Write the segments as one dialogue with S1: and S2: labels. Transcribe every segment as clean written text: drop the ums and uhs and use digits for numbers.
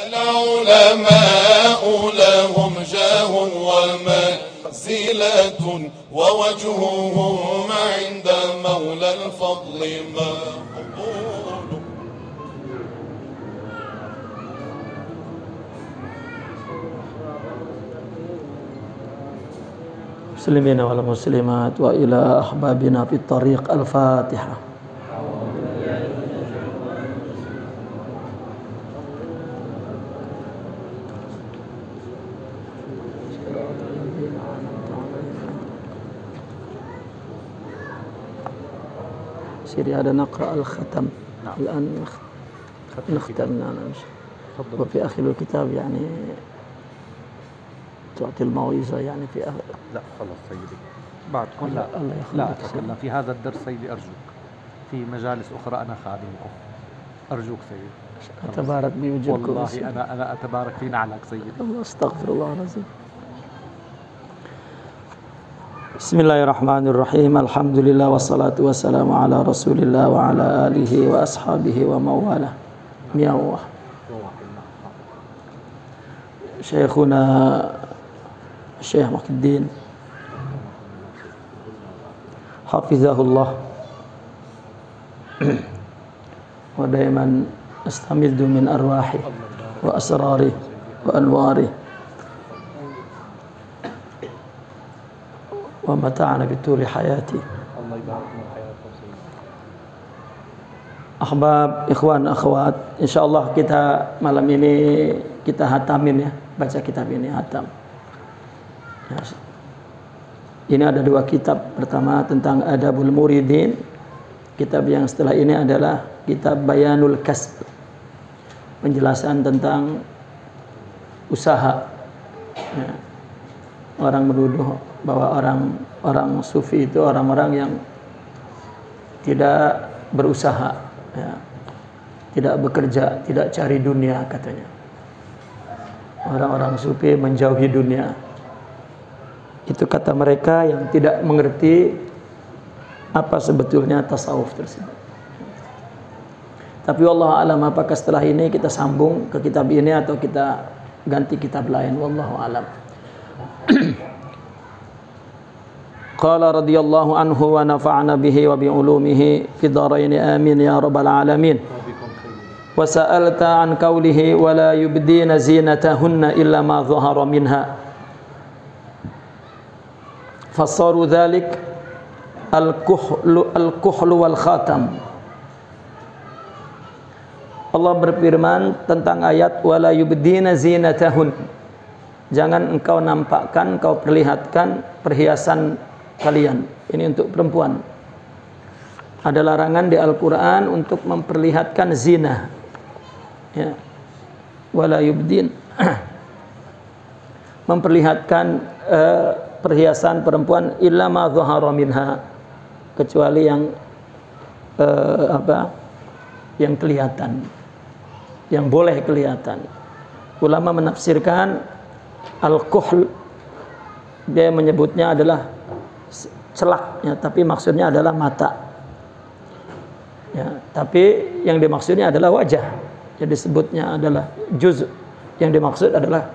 S1: العلماء لهم جاه ومنزلة ووجههم عند مولى الفضل مقبول.
S2: مسلمين والمسلمات وإلى أحبابنا في الطريق. الفاتحة. سيري هذا نقرأ الختم. الآن نختمنا وفي آخر الكتاب يعني تعطي الموعظة يعني في آخر.
S3: لا خلاص سيدي بعدكم. لا أتكلم في هذا الدرس سيدي أرجوك. في مجالس أخرى أنا خادمكم أرجوك سيدي.
S2: أتبارك بوجهك.
S3: والله أنا أتبارك في نعلك سيدي.
S2: الله أستغفر الله العظيم. بسم الله الرحمن الرحيم. الحمد لله والصلاة والسلام على رسول الله وعلى آله وأصحابه ومواله. يا الله شيخنا الشيخ محي الدين حفظه الله ودائما استمد من أرواحه وأسراره وأنواره ومتعنا بطول حياتي. Ahbab, ikhwan, akhwat, insyaallah kita malam ini kita hatamin ya, baca kitab ini hatam. Ya. Ini ada dua kitab. Pertama tentang Adabul Muridin. Kitab yang setelah ini adalah kitab Bayanul Kasb. Penjelasan tentang usaha. Ya. Orang menuduh bahwa orang sufi itu orang-orang yang tidak berusaha, ya, tidak bekerja, tidak cari dunia katanya. Orang-orang sufi menjauhi dunia. Itu kata mereka yang tidak mengerti apa sebetulnya tasawuf tersebut. Tapi wallahu alam, apakah setelah ini kita sambung ke kitab ini atau kita ganti kitab lain, wallahu alam. Qala radhiyallahu anhu wa nafa'ana bihi wa bi ulumihi fid dharain amin ya rabbal alamin. Wa sa'alta an qawlihi wa la yubdina zinatahunna illa ma dhahara minha. Fassaru dhalik al-kuhlu wal khatam. Allah berfirman tentang ayat wa la yubdina zinatahun. Jangan engkau nampakkan, engkau perlihatkan perhiasan kalian. Ini untuk perempuan. Ada larangan di Al-Quran untuk memperlihatkan zina. Ya. Wala yubdin. Memperlihatkan perhiasan perempuan illa ma dhahara minha. Kecuali yang yang kelihatan. Yang boleh kelihatan. Ulama menafsirkan al-kuhl, dia menyebutnya adalah celaknya, tapi maksudnya adalah mata. Ya, tapi yang dimaksudnya adalah wajah. Jadi sebutnya adalah juz. Yang dimaksud adalah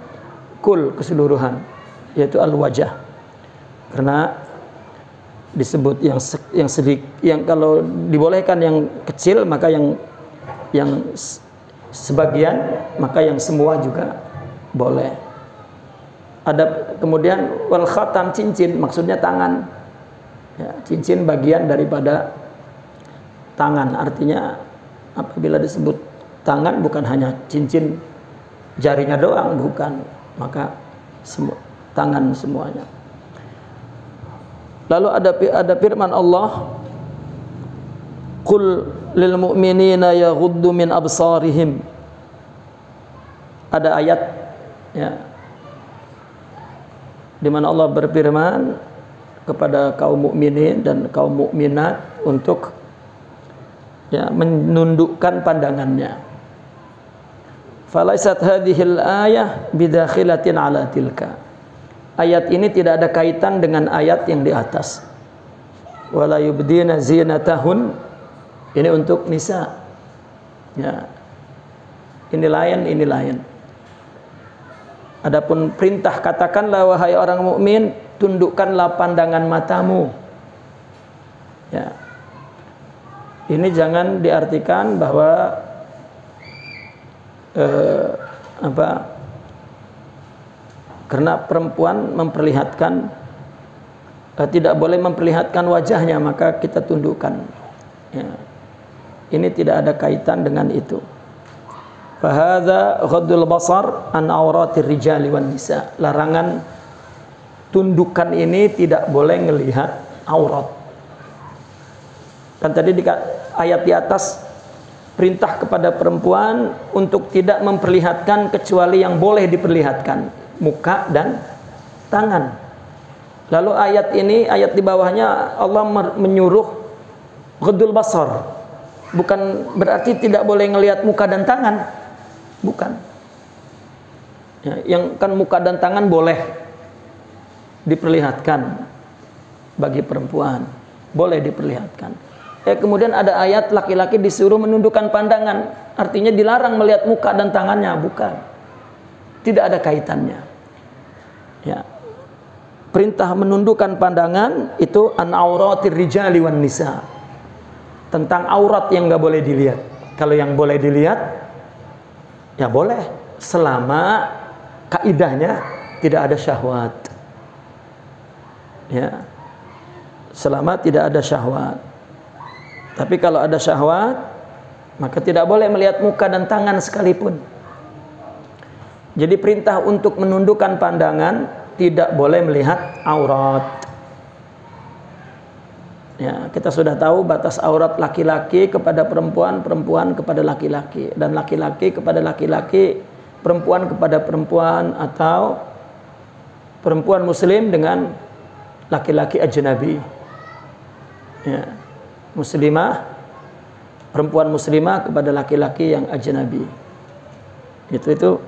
S2: kul, keseluruhan, yaitu al-wajah. Karena disebut yang sedikit, yang kalau dibolehkan yang kecil, maka yang sebagian, maka yang semua juga boleh. Ada kemudian wal khatam, cincin, maksudnya tangan. Ya, cincin bagian daripada tangan. Artinya apabila disebut tangan bukan hanya cincin jarinya doang, bukan, maka tangan semuanya. Lalu ada firman Allah, qul lil mu'minina yaghuddu min absarihim. Ada ayat ya di mana Allah berfirman kepada kaum mukminin dan kaum mukminat untuk ya menundukkan pandangannya. Falaisat hadhil ayah bidakhilatin ala tilka. Ayat ini tidak ada kaitan dengan ayat yang di atas. Wala yubdina zinatahun. Ini untuk nisa. Ya. Ini lain, ini lain. Adapun perintah, katakanlah wahai orang mukmin, tundukkanlah pandangan matamu. Ya. Ini jangan diartikan bahwa karena perempuan memperlihatkan tidak boleh memperlihatkan wajahnya maka kita tundukkan. Ya. Ini tidak ada kaitan dengan itu. Fahadza ghaddul basar an auratir rijali wan nisa. Larangan tundukan ini tidak boleh melihat aurat. Kan tadi di ayat di atas perintah kepada perempuan untuk tidak memperlihatkan kecuali yang boleh diperlihatkan, muka dan tangan. Lalu ayat ini, ayat di bawahnya Allah menyuruh ghaddul basar. Bukan berarti tidak boleh melihat muka dan tangan. Bukan. Ya, yang kan muka dan tangan boleh diperlihatkan bagi perempuan, boleh diperlihatkan. Kemudian ada ayat laki-laki disuruh menundukkan pandangan, artinya dilarang melihat muka dan tangannya, bukan. Tidak ada kaitannya. Ya. Perintah menundukkan pandangan itu an auratir rijali wan nisa. Tentang aurat yang nggak boleh dilihat. Kalau yang boleh dilihat ya boleh, selama kaidahnya tidak ada syahwat. Ya. Selama tidak ada syahwat. Tapi kalau ada syahwat, maka tidak boleh melihat muka dan tangan sekalipun. Jadi perintah untuk menundukkan pandangan, tidak boleh melihat aurat. Ya, kita sudah tahu batas aurat laki-laki kepada perempuan, perempuan kepada laki-laki, dan laki-laki kepada laki-laki, perempuan kepada perempuan, atau perempuan muslim dengan laki-laki ajnabi. Ya. Muslimah, perempuan muslimah kepada laki-laki yang ajnabi. Itu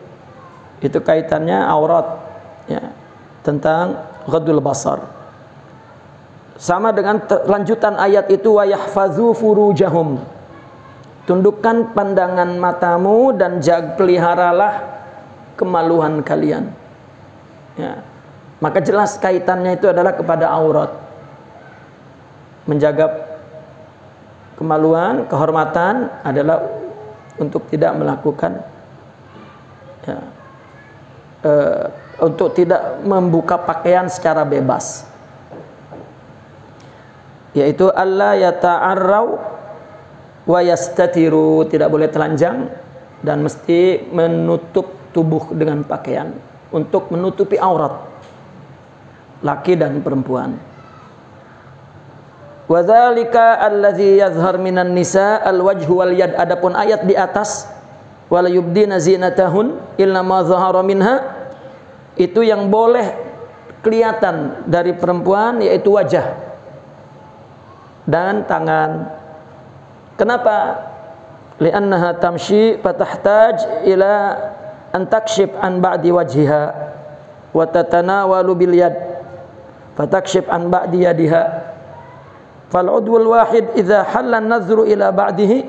S2: kaitannya aurat, ya, tentang ghaddul basar. Sama dengan lanjutan ayat itu, wa yahfazu furujahum. Tundukkan pandangan matamu dan peliharalah kemaluan kalian. Ya. Maka jelas kaitannya itu adalah kepada aurat. Menjaga kemaluan, kehormatan adalah untuk tidak melakukan, ya, untuk tidak membuka pakaian secara bebas, yaitu alla yata'arrau wa yastatiru, tidak boleh telanjang dan mesti menutup tubuh dengan pakaian untuk menutupi aurat laki dan perempuan. Wa dzalika allazi yazhar minan nisa alwajhu wal yad. Adapun ayat di atas wala yubdina zinatahun illa ma zahara minha, itu yang boleh kelihatan dari perempuan yaitu wajah dan tangan. Kenapa? Li'annaha tamshi fatahtaj ila an takshif an ba'di wajhiha wa tatanawalu bil yad fatakshif an ba'di yadiha. Fal udwul wahid idza halla an-nazru ila ba'dihi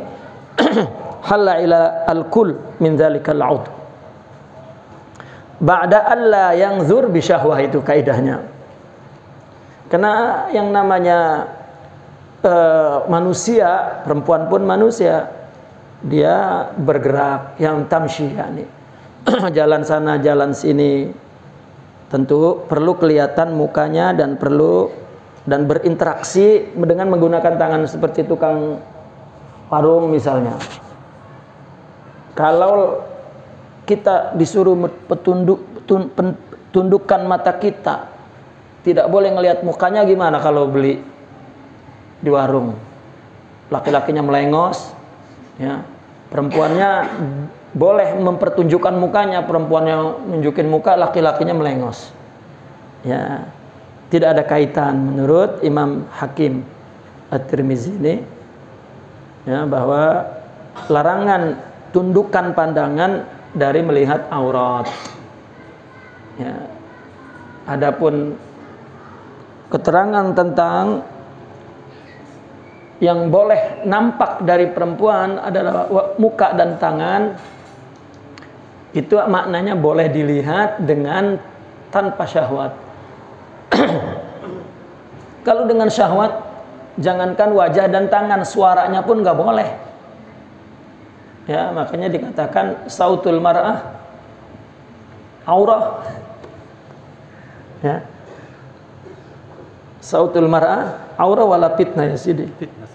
S2: halla ila al-kull min dzalikal 'udw. Ba'da alla yanzur bi syahwah, itu kaidahnya. Karena yang namanya manusia, perempuan pun manusia, dia bergerak, yang tamshi, yani jalan sana jalan sini, tentu perlu kelihatan mukanya dan perlu dan berinteraksi dengan menggunakan tangan seperti tukang warung misalnya. Kalau kita disuruh tundukkan mata kita, tidak boleh ngelihat mukanya, gimana kalau beli di warung? Laki-lakinya melengos, ya. Perempuannya boleh mempertunjukkan mukanya, perempuannya nunjukin muka, laki-lakinya melengos. Ya. Tidak ada kaitan menurut Imam Hakim At-Tirmizi ini, ya, bahwa larangan tundukan pandangan dari melihat aurat. Ya. Adapun keterangan tentang yang boleh nampak dari perempuan adalah muka dan tangan, Itu maknanya boleh dilihat dengan tanpa syahwat. Kalau dengan syahwat, jangankan wajah dan tangan, suaranya pun nggak boleh. Ya, makanya dikatakan sautul mar'ah aurah. Ya. Sautul mar'ah aurah wala fitnah ya Sidi.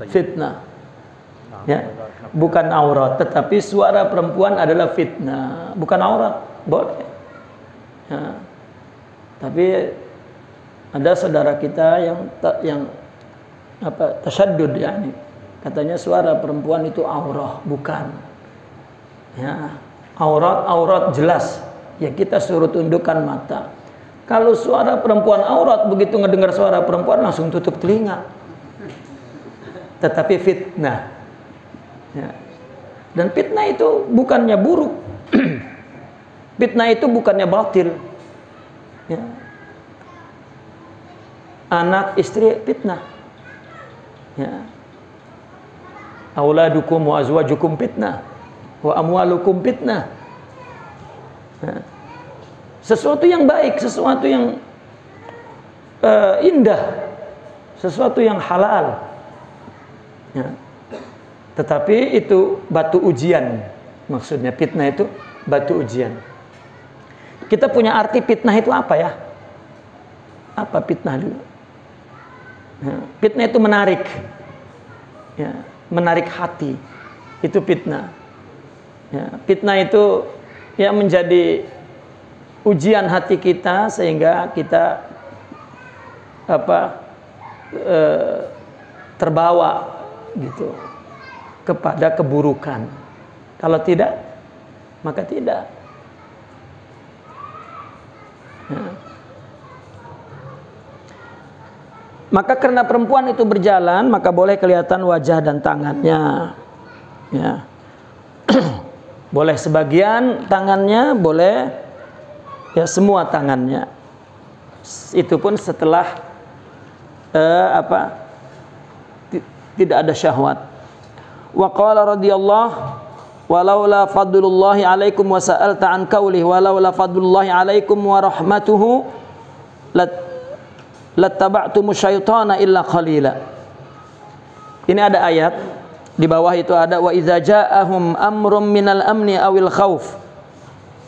S2: Fitnah. Ya. Bukan aurat, tetapi suara perempuan adalah fitnah, bukan aurat. Boleh. Ya. Tapi ada saudara kita yang tasyaddud, yani katanya suara perempuan itu aurah, bukan. Ya, aurat jelas. Ya kita suruh tundukkan mata. Kalau suara perempuan aurat, begitu ngedengar suara perempuan langsung tutup telinga. Tetapi fitnah. Ya. Dan fitnah itu bukannya buruk. Fitnah itu bukannya batil. Ya. Anak istri fitnah. Ya. Auladukum wa azwajukum fitnah wa amwalukum fitnah. Ya. Sesuatu yang baik, sesuatu yang indah, sesuatu yang halal. Ya. Tetapi itu batu ujian. Maksudnya fitnah itu batu ujian. Kita punya arti fitnah itu apa ya? Apa fitnah dulu? Ya, fitnah itu menarik, ya, menarik hati. Itu fitnah. Ya, fitnah itu ya menjadi ujian hati kita sehingga kita terbawa gitu kepada keburukan. Kalau tidak, maka tidak. Ya. Maka karena perempuan itu berjalan, maka boleh kelihatan wajah dan tangannya. Ya. Boleh sebagian tangannya, boleh ya semua tangannya. Itu pun setelah tidak ada syahwat. Wa qala radhiyallahu walaula fadlullahi alaikum wa sa'alta an qawlihi walaula fadlullahi alaikum wa rahmatuhu lattaba'tumu syaitana illa qalila. Ini ada ayat di bawah itu ada wa idza ja'ahum amrum minal amni awil khauf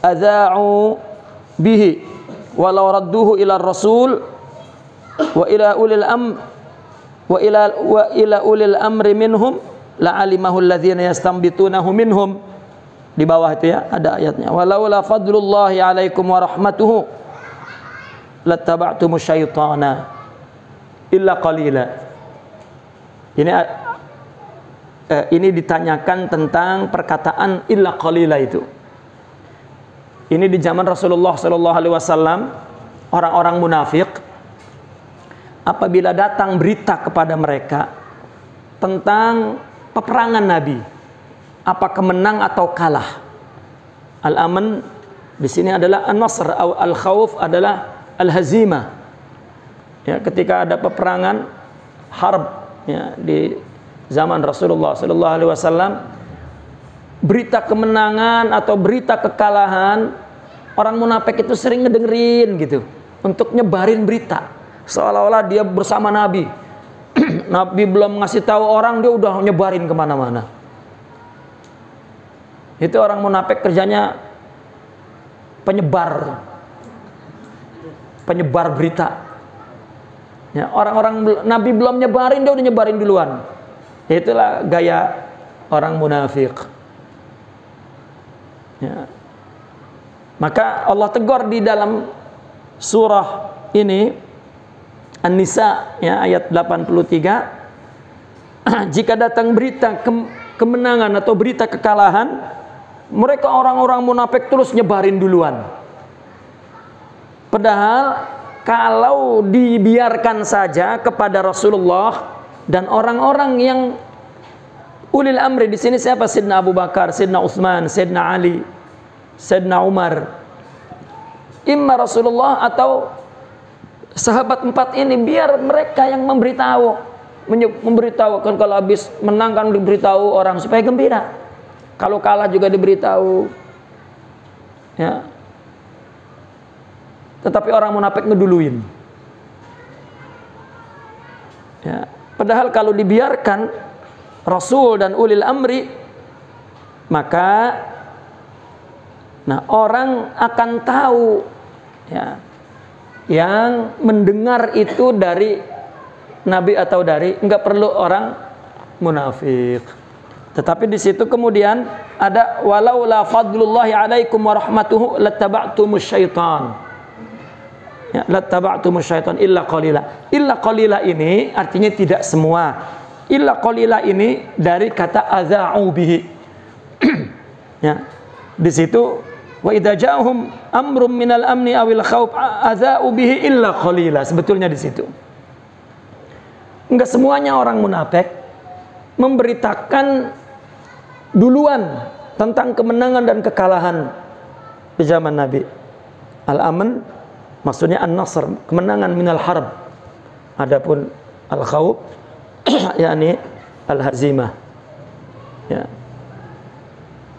S2: adza'u bihi walau radduhu ila rasul wa ila ulil amri minhum la'alimahu alladhina yastanbitunahu minhum. Di bawah itu ya ada ayatnya walaula fadlullahi alaikum wa rahmatuhu lattaba'tumu syaitana illa qalila. Ini ditanyakan tentang perkataan illa qalila itu. Ini di zaman Rasulullah sallallahu alaihi wasallam, orang-orang munafik apabila datang berita kepada mereka tentang peperangan Nabi, apakah menang atau kalah. Al-aman di sini adalah an-nasr, al-khauf adalah al-hazimah. Ya, ketika ada peperangan harb ya, di zaman Rasulullah sallallahu alaihi wasallam, berita kemenangan atau berita kekalahan, orang munafik itu sering ngedengerin gitu untuk nyebarin berita seolah-olah dia bersama Nabi. Nabi belum ngasih tahu orang, dia udah nyebarin kemana-mana. Itu orang munafik kerjanya penyebar berita. Ya, orang-orang Nabi belum nyebarin, dia udah nyebarin duluan. Itulah gaya orang munafik. Ya. Maka Allah tegur di dalam surah ini An-Nisa ya, ayat 83, jika datang berita kemenangan atau berita kekalahan, mereka orang-orang munafik terus nyebarin duluan. Padahal kalau dibiarkan saja kepada Rasulullah dan orang-orang yang ulil amri, di sini siapa? Sayyidina Abu Bakar, Sayyidina Utsman, Sayyidina Ali, Sayyidina Umar, imma Rasulullah atau sahabat empat ini, biar mereka yang memberitahukan. Kalau habis menang kan diberitahu orang supaya gembira, kalau kalah juga diberitahu. Ya. Tetapi orang munafik ngeduluin. Ya. Padahal kalau dibiarkan Rasul dan ulil amri, maka orang akan tahu, ya, yang mendengar itu dari Nabi atau dari, enggak perlu orang munafik. Tetapi di situ kemudian ada walaula fadlullahi alaikum wa rahmatuhu lattaba'tumus syaitan. Ya, lattaba'tumus syaitan illa qalila. Illa qalila ini artinya tidak semua. Illa qalila ini dari kata adza'u bihi. Ya. Di situ wa idza ja'ahum amrun minal amni awil khauf adza'u bihi illa qalila. Sebetulnya di situ. Enggak semuanya orang munafik memberitakan duluan tentang kemenangan dan kekalahan di zaman Nabi. Al-aman maksudnya an-nasr, kemenangan minal harb. Adapun al-khawf yakni al-hazimah. Ya.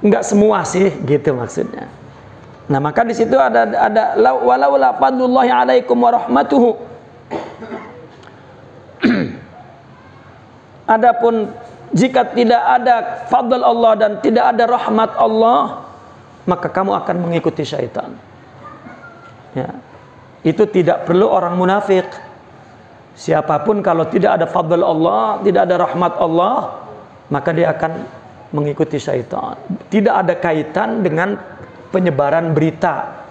S2: Enggak semua sih gitu maksudnya. Nah, maka di situ ada walaula fadlullahi alaikum wa rahmatuhu. Adapun jika tidak ada fadl Allah dan tidak ada rahmat Allah, maka kamu akan mengikuti syaitan. Ya. Itu tidak perlu orang munafik. Siapapun kalau tidak ada fadl Allah, tidak ada rahmat Allah, maka dia akan mengikuti syaitan. Tidak ada kaitan dengan penyebaran berita.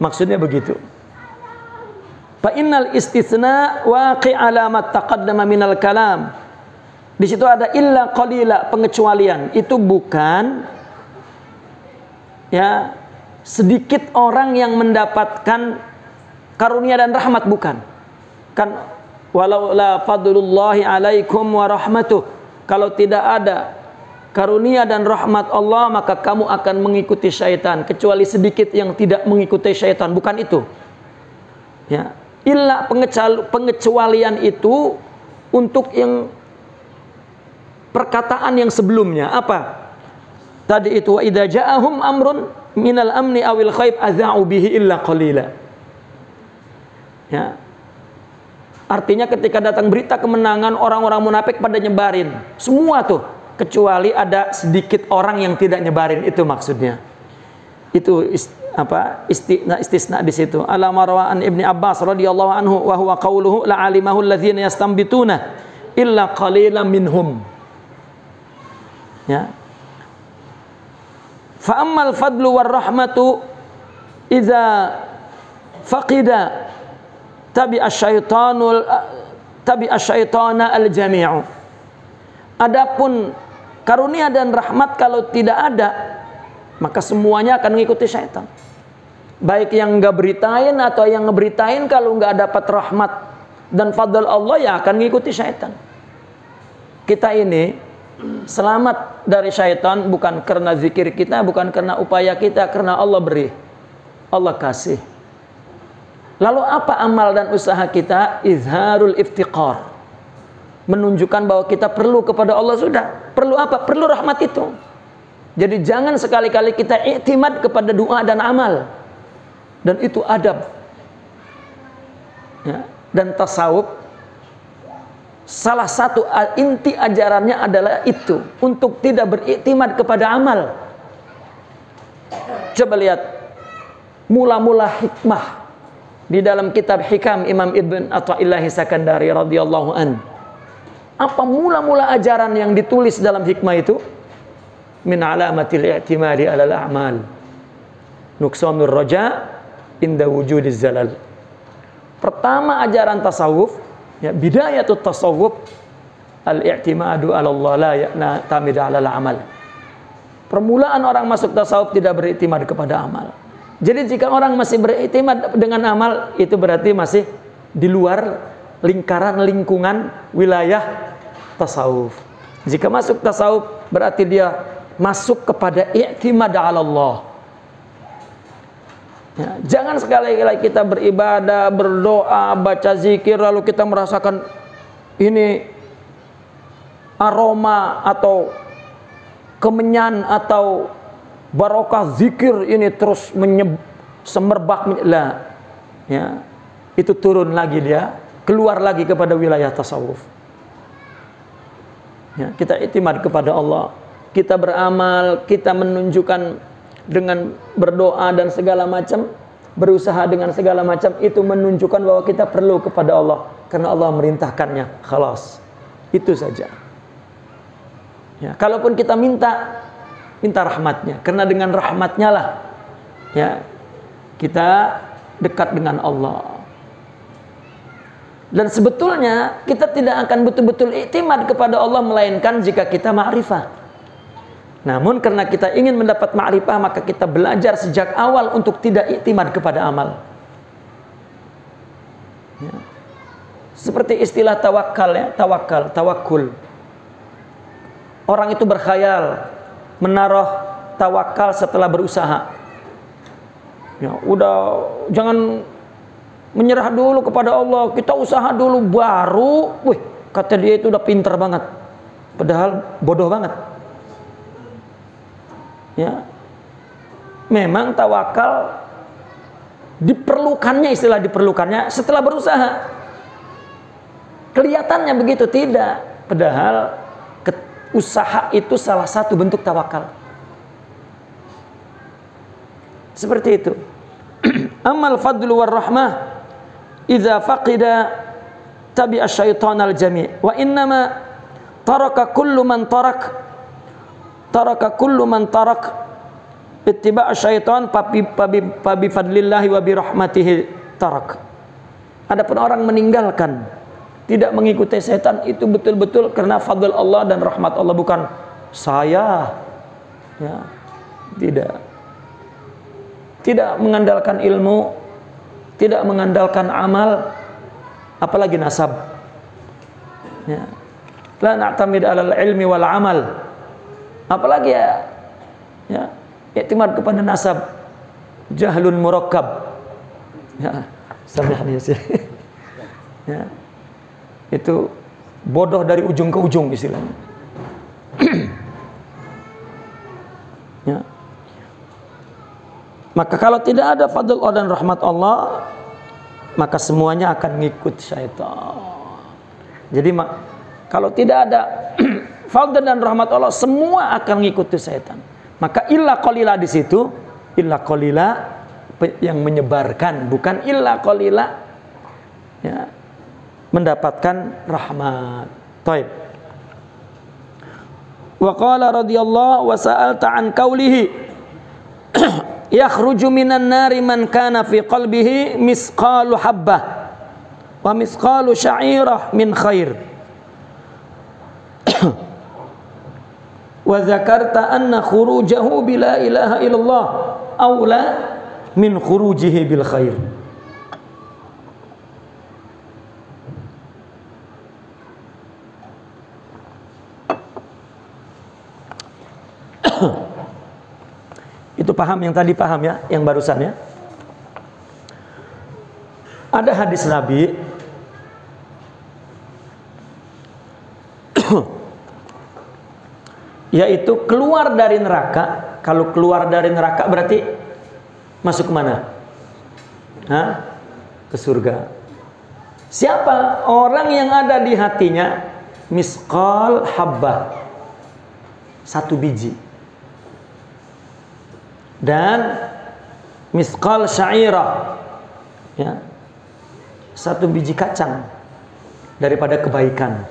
S2: Maksudnya begitu. Fa innal istisna waqi' alamat taqaddama minal kalam. Di situ ada illa qalila, pengecualian. Itu bukan ya sedikit orang yang mendapatkan karunia dan rahmat, bukan. Kan walau la fadlullahi alaikum wa rahmatuh. Kalau tidak ada karunia dan rahmat Allah, maka kamu akan mengikuti syaitan, kecuali sedikit yang tidak mengikuti syaitan, bukan itu. Ya. Illa pengecualian itu untuk yang perkataan yang sebelumnya. Apa? Tadi itu wa idza ja'ahum amrun minal amni awil khaif adza'u bihi illa qalila. Ya. Artinya ketika datang berita kemenangan, orang-orang munafik pada nyebarin. Semua tuh, kecuali ada sedikit orang yang tidak nyebarin, itu maksudnya. Itu istisna di situ. Ala marwa'an Ibni Abbas radhiyallahu anhu wa huwa qauluhu la alimahu alladzina yastambituna illa qalilan minhum. Ya. Fa ammal fadlu war rahmatu idza faqida tabi asyaitana al jami'u. Adapun karunia dan rahmat kalau tidak ada, maka semuanya akan mengikuti syaitan. Baik yang enggak beritain atau yang ngeberitain, kalau enggak dapat rahmat dan fadl Allah, ya akan mengikuti syaitan. Kita ini selamat dari syaitan bukan karena zikir kita, bukan karena upaya kita, karena Allah beri, Allah kasih. Lalu apa amal dan usaha kita? Izharul iftiqar, menunjukkan bahwa kita perlu kepada Allah. Sudah, perlu apa? Perlu rahmat itu. Jadi jangan sekali-kali kita iktimad kepada doa dan amal. Dan itu adab. Ya. Dan tasawuf, salah satu inti ajarannya adalah itu, untuk tidak beriktimad kepada amal. Coba lihat mula-mula hikmah di dalam kitab Hikam Imam Ibn Athaillah Sakandari radhiyallahu an. Apa mula-mula ajaran yang ditulis dalam hikmah itu? Min alamatil i'timadi alal a'mal nuqsanur raja inda wujudiz zalal. Pertama ajaran tasawuf, ya, bidayatut tasawuf al-i'timadu ala Allah la ya'tamid ala al-amal. Permulaan orang masuk tasawuf tidak beriktimad kepada amal. Jadi jika orang masih beriktimad dengan amal, itu berarti masih di luar lingkungan wilayah tasawuf. Jika masuk tasawuf, berarti dia masuk kepada i'timad ala Allah. Ya, jangan sekali-kali kita beribadah, berdoa, baca zikir, lalu kita merasakan ini aroma atau kemenyan atau barokah zikir ini terus semerbak lah, ya, itu turun lagi dia, keluar lagi kepada wilayah tasawuf. Ya, kita iktimad kepada Allah, kita beramal, kita menunjukkan dengan berdoa dan segala macam, berusaha dengan segala macam, itu menunjukkan bahwa kita perlu kepada Allah karena Allah merintahkannya. Khalas, itu saja. Ya, kalaupun kita minta rahmatnya, karena dengan rahmatnya lah, ya, kita dekat dengan Allah. Dan sebetulnya kita tidak akan betul-betul iktimad kepada Allah melainkan jika kita ma'rifah. Namun karena kita ingin mendapat ma'rifah, maka kita belajar sejak awal untuk tidak iktimad kepada amal. Ya. Seperti istilah tawakal, ya, tawakul. Orang itu berkhayal menaruh tawakal setelah berusaha. Ya, udah jangan menyerah dulu kepada Allah, kita usaha dulu baru, kata dia itu udah pintar banget. Padahal bodoh banget. Ya. Memang tawakal diperlukannya, istilah diperlukannya setelah berusaha. Kelihatannya begitu, tidak. Padahal usaha itu salah satu bentuk tawakal. Seperti itu. Amal fadlu war rahmah idza faqida tabi'a syaitan al jami' wa innama taraka kullu man tarak ittiba' syaitan fa bi fadlillahi wa bi rahmatihi tarak. Adapun orang meninggalkan, tidak mengikuti setan, itu betul-betul karena fadl Allah dan rahmat Allah, bukan saya. Ya, tidak mengandalkan ilmu, tidak mengandalkan amal, apalagi nasab. Ya. La na'tamid 'alal ilmi wal amal. Apalagi ya iktimad kepada nasab. Jahlun murakkab. Ya, samahani ya. Ya. Itu bodoh dari ujung ke ujung istilahnya. Ya. Maka kalau tidak ada fadl Allah dan rahmat Allah, maka semuanya akan ngikut syaitan. Jadi kalau tidak ada fadl dan rahmat Allah, semua akan ngikuti syaitan. Maka illa qalila di situ, illa qalila yang menyebarkan, bukan illa qalila ya, mendapatkan rahmat. Taib. Wa qala radhiyallahu wa sa'alta an qawlihi yakhruju minan nari man kana fi qalbihi misqalu habbah wa misqalu sya'irah min khair. Wa dzakarta anna khurujahu bila ilaha illallah aula min khurujihi bil khair. Itu paham yang tadi, paham ya, yang barusan ya. Ada hadis Nabi yaitu keluar dari neraka. Kalau keluar dari neraka berarti masuk ke mana? Ke surga. Siapa? Orang yang ada di hatinya misqal habbah, 1 biji, dan misqal sya'irah, ya, 1 biji kacang daripada kebaikan.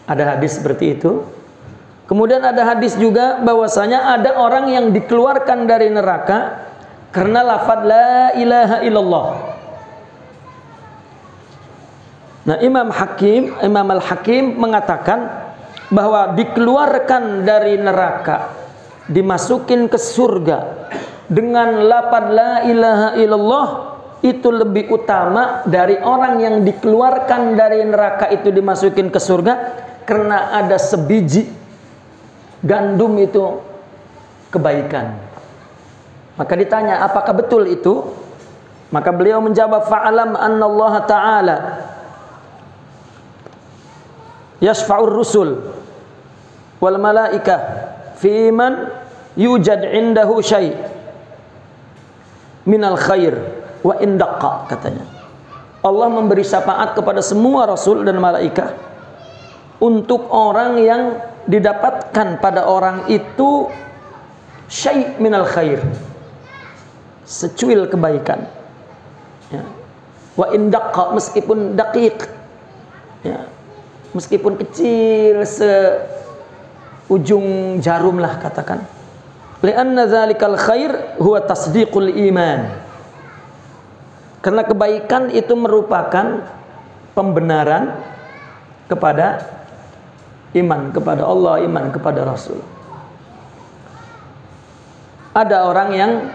S2: Ada hadis seperti itu. Kemudian ada hadis juga bahwasanya ada orang yang dikeluarkan dari neraka karena lafaz la ilaha illallah. Nah, Imam Al-Hakim mengatakan bahwa dikeluarkan dari neraka, dimasukin ke surga dengan lafaz la ilaha illallah itu lebih utama dari orang yang dikeluarkan dari neraka itu dimasukin ke surga karena ada sebiji gandum itu kebaikan. Maka ditanya, apakah betul itu? Maka beliau menjawab, fa'alam annallaha ta'ala yashfa'ur rusul wal malaikah fi man yujad indahu syai' minal khair wa in daqqa, katanya. Allah memberi syafaat kepada semua rasul dan malaikat untuk orang yang didapatkan pada orang itu syai' minal khair, secuil kebaikan, ya. Wa in daqqa, meskipun daqiq, ya, meskipun kecil seujung jarum lah, katakan. Li'anna dzalikal khair huwa tasdiqul iman, karena kebaikan itu merupakan pembenaran kepada iman kepada Allah, iman kepada Rasul. Ada orang yang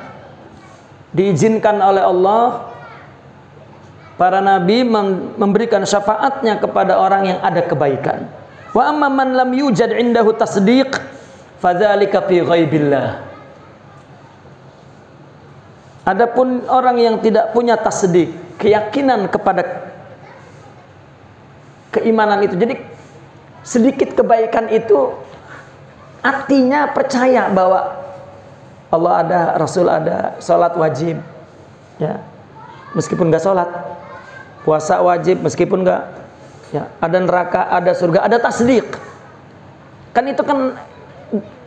S2: diizinkan oleh Allah, para nabi memberikan syafaatnya kepada orang yang ada kebaikan. Wa amma man lam yujad indahu tasdiq fadzalika fi ghaibillah. Adapun orang yang tidak punya tasdiq, keyakinan kepada keimanan itu, jadi sedikit kebaikan itu artinya percaya bahwa Allah ada, Rasul ada, sholat wajib, ya, meskipun nggak sholat, puasa wajib meskipun nggak, ya, ada neraka, ada surga, ada tasdiq. Kan itu kan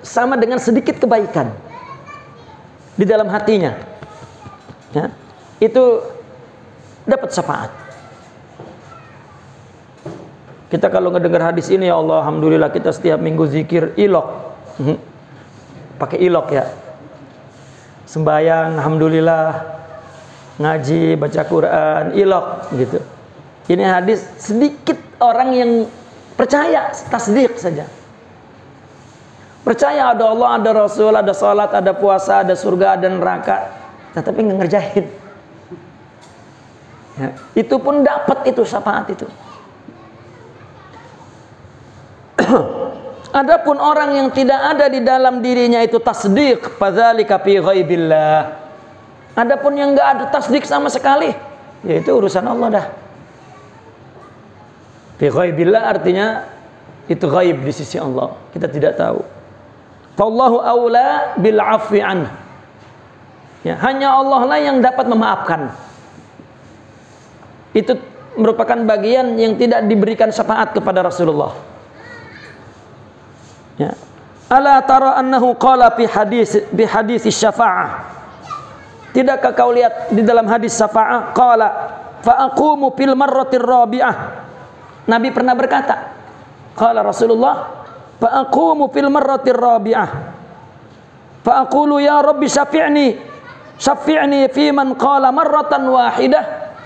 S2: sama dengan sedikit kebaikan di dalam hatinya, ya, itu dapat syafaat. Kita kalau ngedengar hadis ini, ya Allah, alhamdulillah kita setiap minggu zikir ilok, pakai ilok, ya, sembayang, alhamdulillah, ngaji, baca Quran, ilok, gitu. Ini hadis sedikit orang yang percaya, tasdik saja. Percaya ada Allah, ada Rasul, ada salat, ada puasa, ada surga, ada neraka, tetapi nggak ngerjain. Ya, itu pun dapat itu syafaat itu. Adapun orang yang tidak ada di dalam dirinya itu tasdik, fadzalika fi ghaibillah. Adapun yang enggak ada tasdik sama sekali, yaitu urusan Allah dah. Fi ghaibillah artinya itu ghaib di sisi Allah, kita tidak tahu. Fallahu aula bil afwi anhu. Ya, hanya Allah lah yang dapat memaafkan. Itu merupakan bagian yang tidak diberikan syafaat kepada Rasulullah. Ya. Ala tara annahu qala fi hadis syafa'ah. Tidakkah kau lihat di dalam hadis syafa'ah, qala fa aqumu fil marratir rabi'ah. Nabi pernah berkata, qala Rasulullah, fa aqumu fil marratir rabi'ah fa aqulu ya rabbi syafi'ni fi man qala marratan wahidah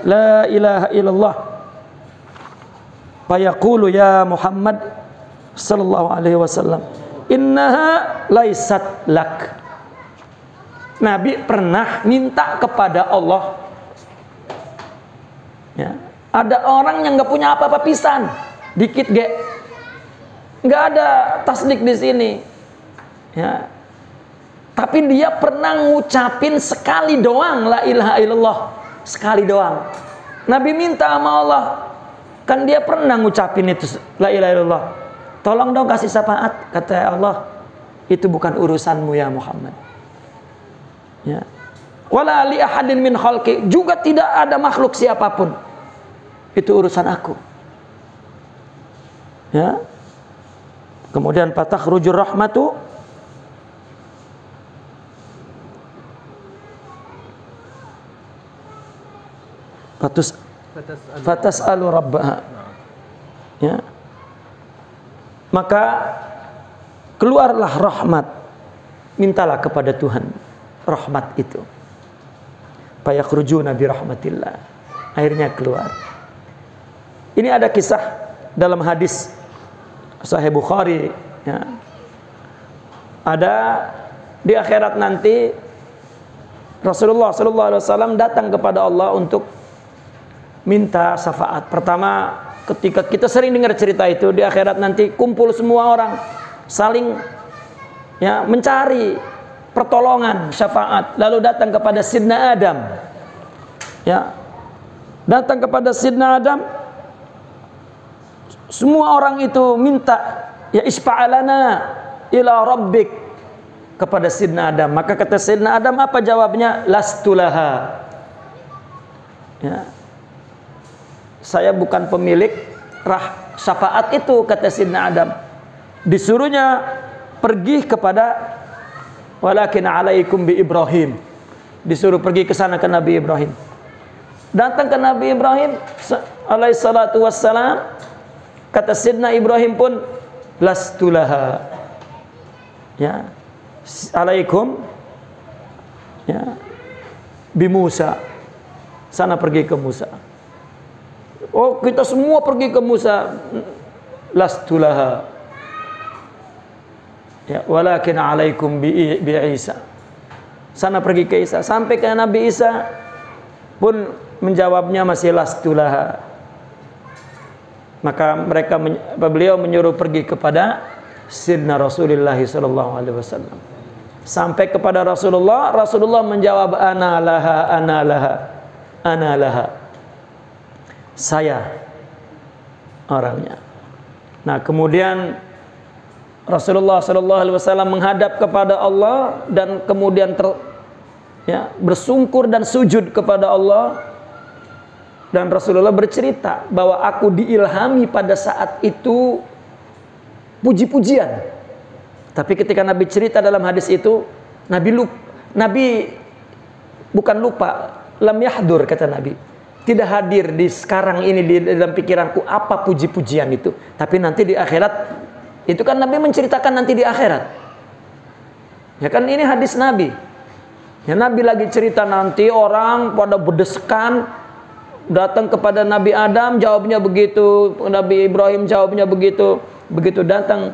S2: la ilaha illallah. Fa yaqulu ya Muhammad sallallahu alaihi wasallam, innaha laisat lak. Nabi pernah minta kepada Allah, ya, ada orang yang nggak punya apa-apa pisan, dikit ge, nggak ada tasdik di sini, ya, tapi dia pernah ngucapin sekali doang la ilaha illallah, sekali doang. Nabi minta sama Allah, kan dia pernah ngucapin itu la ilaha illallah, tolong dong kasih syafaat. Kata Allah, itu bukan urusanmu ya Muhammad. Ya. Wala li ahadin min khalqi, juga tidak ada makhluk siapapun. Itu urusan aku. Ya. Kemudian fatakhurujur rahmatu fatas'alu rabbaha. Ya. Maka keluarlah rahmat, mintalah kepada Tuhan rahmat itu. Fayakhrujuna bi rahmatillah, akhirnya keluar. Ini ada kisah dalam hadis Sahih Bukhari, ya. Ada di akhirat nanti Rasulullah SAW datang kepada Allah untuk minta syafaat. Pertama, ketika kita sering dengar cerita itu, di akhirat nanti kumpul semua orang saling, ya, mencari pertolongan, syafaat. Lalu datang kepada Sidna Adam, ya, datang kepada Sidna Adam. Semua orang itu minta, ya, isfa'alana ila rabbik, kepada Sidna Adam. Maka kata Sidna Adam, apa jawabnya? Lastulaha. Ya. Saya bukan pemilik syafaat itu, kata Sidna Adam. Disuruhnya pergi kepada walakin alaikum bi Ibrahim. Disuruh pergi ke sana ke Nabi Ibrahim. Datang ke Nabi Ibrahim alaihi salatu wassalam, kata Sidna Ibrahim pun lastulaha. Ya. Alaikum ya bi Musa. Sana pergi ke Musa. Oh, kita semua pergi ke Musa. Lastulaha. Ya, walakin alaikum bi Isa. Sana pergi ke Isa. Sampai ke Nabi Isa pun menjawabnya masih lastulaha. Maka beliau menyuruh pergi kepada Sidna Rasulullah sallallahu alaihi wasallam. Sampai kepada Rasulullah, Rasulullah menjawab ana laha, ana laha, ana laha. Saya orangnya. Nah, kemudian Rasulullah sallallahu alaihi wasallam menghadap kepada Allah dan kemudian bersungkur dan sujud kepada Allah. Dan Rasulullah bercerita bahwa aku diilhami pada saat itu puji-pujian. Tapi ketika Nabi cerita dalam hadis itu, Nabi bukan lupa, lam yahdur, kata Nabi. Tidak hadir di sekarang ini di dalam pikiranku apa puji-pujian itu. Tapi nanti di akhirat, itu kan Nabi menceritakan nanti di akhirat. Ya kan, ini hadis Nabi. Ya, Nabi lagi cerita nanti orang pada berdeskan datang kepada Nabi Adam, jawabnya begitu, Nabi Ibrahim jawabnya begitu. Begitu datang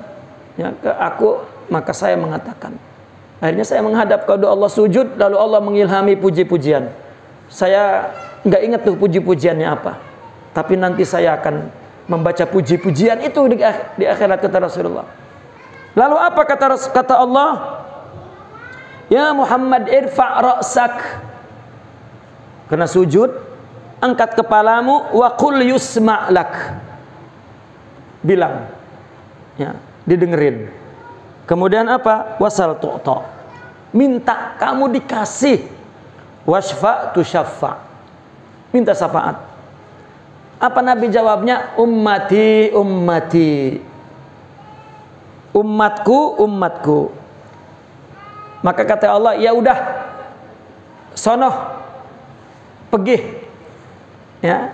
S2: ya, ke aku, maka saya mengatakan. Akhirnya saya menghadap kepada Allah sujud, lalu Allah mengilhami puji-pujian. Saya nggak ingat tuh puji-pujiannya apa. Tapi nanti saya akan membaca puji-pujian itu di akhirat, kata Rasulullah. Lalu apa kata Allah? Ya Muhammad irfa' ra'sak. Kena sujud, angkat kepalamu, wa qul yusma' lak. Bilang, ya, didengerin. Kemudian apa? Wasal tu'ta. Minta kamu dikasih. Wasfa' tusyaffa'. Minta syafaat. Apa Nabi jawabnya? Ummati, ummati. Umatku, umatku. Maka kata Allah, ya udah, sono, pergi, ya,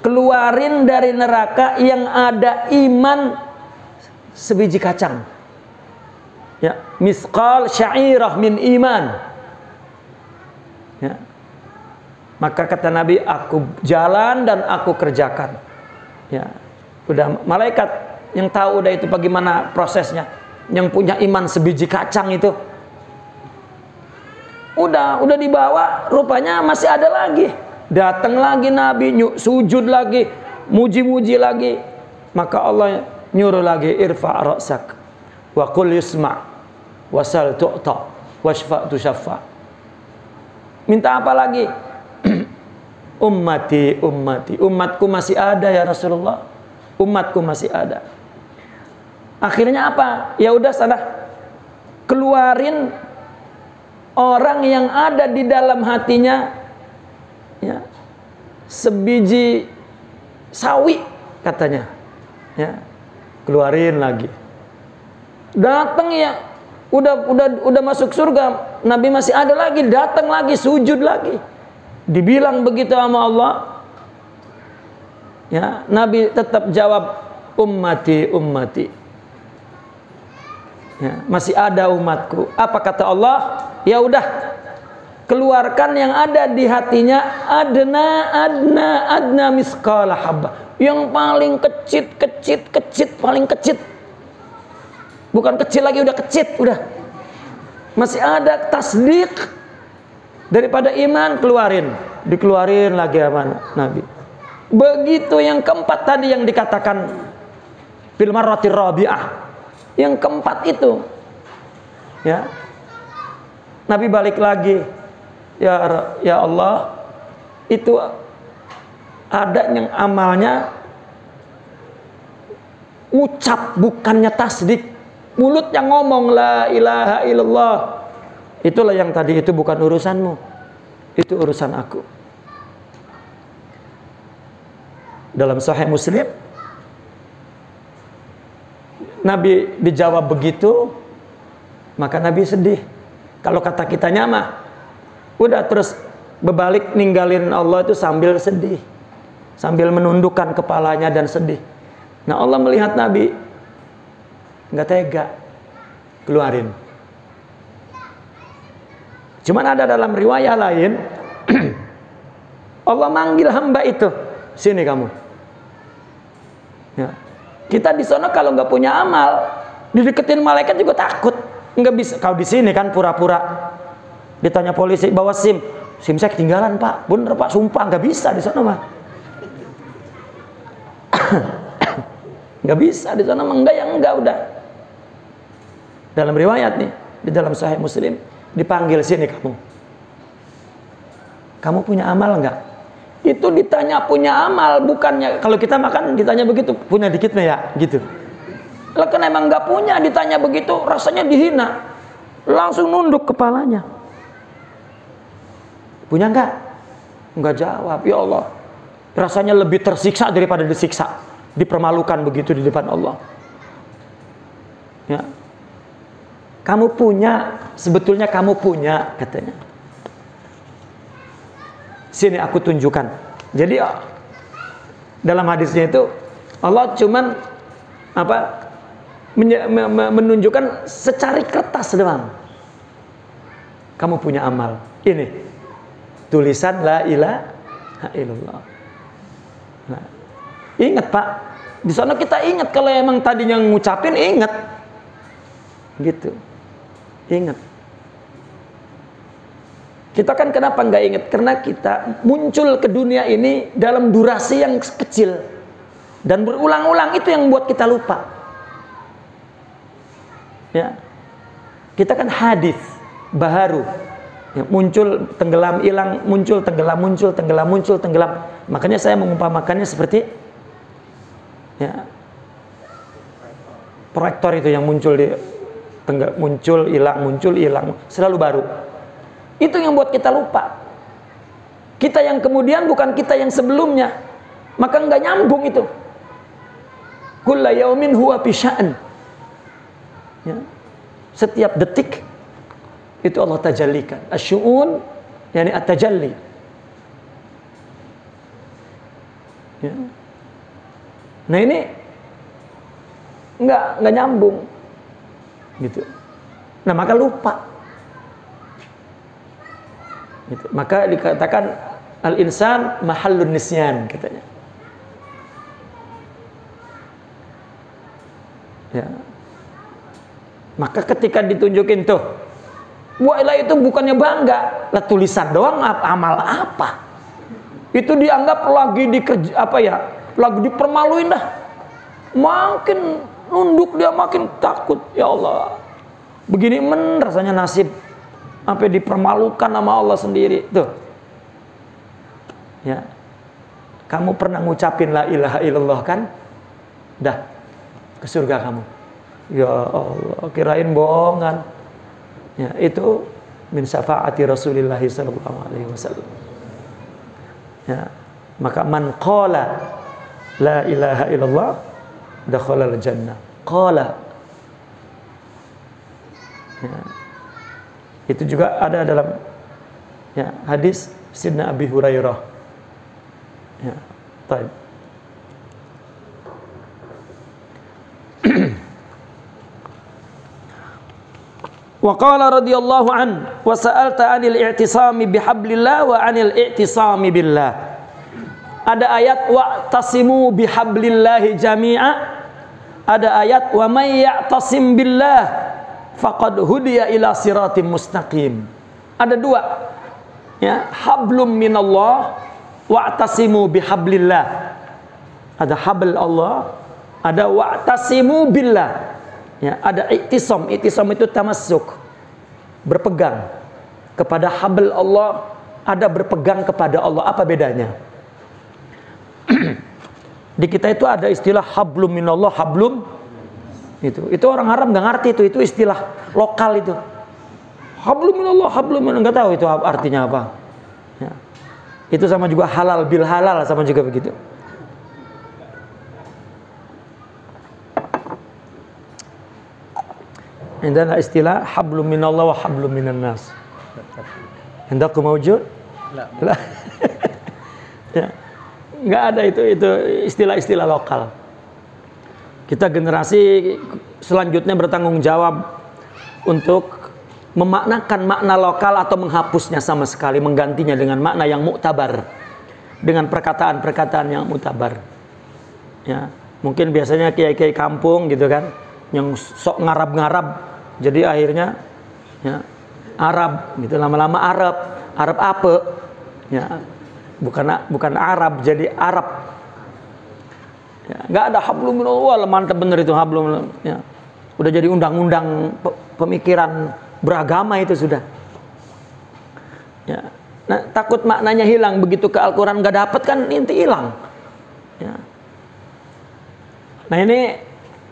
S2: keluarin dari neraka yang ada iman sebiji kacang, ya, misqal syairah min iman, ya. Maka kata Nabi, aku jalan dan aku kerjakan, ya. Udah malaikat yang tahu udah itu bagaimana prosesnya, yang punya iman sebiji kacang itu. Udah dibawa, rupanya masih ada lagi. Datang lagi Nabi, sujud lagi, muji-muji lagi. Maka Allah nyuruh lagi, irfa' ra'sak wa qul yusma' wasal tu'ta washfa' tushaffa. Minta apa lagi? Ummati, ummati. Umatku masih ada ya Rasulullah. Umatku masih ada. Akhirnya apa? Ya udah sana, keluarin orang yang ada di dalam hatinya, ya, sebiji sawi katanya, ya, keluarin lagi. Datang ya, udah masuk surga, Nabi masih ada lagi, datang lagi, sujud lagi. Dibilang begitu sama Allah, ya, Nabi tetap jawab ummati, ummati. Ya, masih ada umatku. Apa kata Allah? Ya udah, keluarkan yang ada di hatinya, adna misqala habbah, yang paling kecil, paling kecil. Bukan kecil lagi, udah kecil, udah. Masih ada tasdik daripada iman, keluarin, dikeluarin lagi sama Nabi. Begitu yang keempat tadi yang dikatakan fil marratir rabi'ah. Yang keempat itu, ya, Nabi balik lagi, ya Allah, itu ada yang amalnya ucap bukannya tasdik, Mulut yang ngomong la ilaha illallah, itulah yang tadi itu bukan urusanmu, itu urusan aku. Dalam Sahih Muslim, Nabi dijawab begitu, maka Nabi sedih. Kalau kata kitanya mah, udah terus berbalik ninggalin Allah itu sambil sedih, sambil menundukkan kepalanya dan sedih. Nah Allah melihat Nabi nggak tega, keluarin. Cuman ada dalam riwayat lain, Allah manggil hamba itu, sini kamu. Ya. Kita di sana kalau nggak punya amal, dideketin malaikat juga takut. Nggak bisa. Kalau di sini kan pura-pura. Ditanya polisi bawa SIM saya ketinggalan Pak. Bener Pak, sumpah nggak bisa di sana mah. Nggak bisa di sana mah, enggak udah. Dalam riwayat nih, di dalam Sahih Muslim, dipanggil sini kamu. Kamu punya amal nggak? Itu ditanya punya amal, bukannya kalau kita makan ditanya begitu, punya dikit ya, gitu. Lah kan emang nggak punya, ditanya begitu rasanya dihina, langsung nunduk kepalanya. Punya nggak? Nggak jawab. Ya Allah, rasanya lebih tersiksa daripada disiksa, dipermalukan begitu di depan Allah. Ya, kamu punya, sebetulnya kamu punya, katanya. Sini aku tunjukkan. Jadi dalam hadisnya itu Allah cuman menunjukkan secari kertas doang. Kamu punya amal. Ini tulisan la ilaha illallah. Nah, ingat Pak, di sana kita ingat kalau emang tadinya ngucapin ingat. Gitu. Ingat. Kita kan kenapa nggak ingat? Karena kita muncul ke dunia ini dalam durasi yang kecil dan berulang-ulang, itu yang buat kita lupa. Ya, kita kan hadis baharu, ya, muncul tenggelam hilang, muncul tenggelam, muncul tenggelam, muncul tenggelam. Makanya saya mengumpamakannya seperti ya, proyektor itu yang muncul muncul hilang, selalu baru. Itu yang buat kita lupa. Kita yang kemudian bukan kita yang sebelumnya, maka nggak nyambung itu. Kulla yaumin huwa fi sya'n. Ya. Setiap detik itu Allah tajallikan. Asyu'un yani at-tajalli. Ya. Nah ini nggak nyambung, gitu. Nah maka lupa. Gitu. Maka dikatakan al-insan mahallun nisyan, katanya. Ya. Maka ketika ditunjukin tuh, wailah itu bukannya bangga, lah tulisan doang, amal apa? Itu dianggap lagi lagi dipermaluin dah. Makin nunduk dia makin takut. Ya Allah, begini rasanya nasib. Sampai dipermalukan sama Allah sendiri tuh. Ya. Kamu pernah ngucapin la ilaha illallah kan? Dah ke surga kamu. Ya Allah, kirain bohongan. Ya, itu min syafaati Rasulillah sallallahu alaihi wasallam. Ya, maka man qala la ilaha illallah dakhala al-jannah. Qala. Ya. Itu juga ada dalam ya, hadis Sayyidina Abi Hurairah. Ya, baik. Wa qala radhiyallahu an wa sa'alta 'anil i'tisami bihablillah wa 'anil i'tisami billah. Ada ayat wa'tasimu bihablillahi jami'a. Ada ayat wa may ya'tasim billah faqad hudiya ila siratim mustaqim. Ada dua. Ya, hablum minallah wa'tasimu bihablillah. Ada habl Allah, ada wa'tasimu billah. Ya, ada i'tisam. I'tisam itu tamassuk, berpegang kepada habl Allah, ada berpegang kepada Allah. Apa bedanya? Di kita itu ada istilah hablum minallah, hablum Itu orang Arab nggak ngerti itu istilah lokal itu. Hablum minallah, hablum minallah, nggak tahu itu artinya apa. Ya. Itu sama juga halal bil halal, sama juga begitu. Indana istilah hablum minallah wa hablum minan nas. Indakum mawjud? La. Ya. Nggak ada itu istilah-istilah lokal. Kita generasi selanjutnya bertanggung jawab untuk memaknakan makna lokal atau menghapusnya sama sekali, menggantinya dengan makna yang muktabar, dengan perkataan-perkataan yang muktabar. Ya, mungkin biasanya kiai-kiai kampung gitu kan, yang sok ngarab-ngarab, jadi akhirnya ya, Arab gitu, lama-lama Arab apa? Ya, bukan Arab jadi Arab. Ya, nggak ada hablum minallah, mantap bener itu hablum. Ya. Udah jadi undang-undang pemikiran beragama itu sudah. Ya. Nah, takut maknanya hilang, begitu ke Al-Quran nggak dapet kan inti hilang. Ya. Nah ini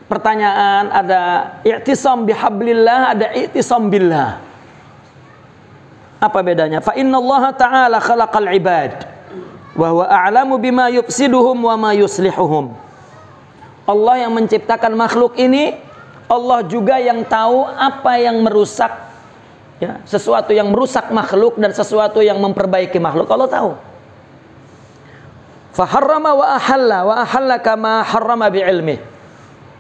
S2: pertanyaan, ada i'tisam bihablillah, ada i'tisam billah. Apa bedanya? Fa innallaha ta'ala khalaqal ibad wa huwa a'lamu bima yufsiduhum wa ma yuslihuhum. Allah yang menciptakan makhluk ini, Allah juga yang tahu apa yang merusak, ya, sesuatu yang merusak makhluk dan sesuatu yang memperbaiki makhluk. Allah tahu. Faharrama wa ahalla kama harrama bi'ilmih.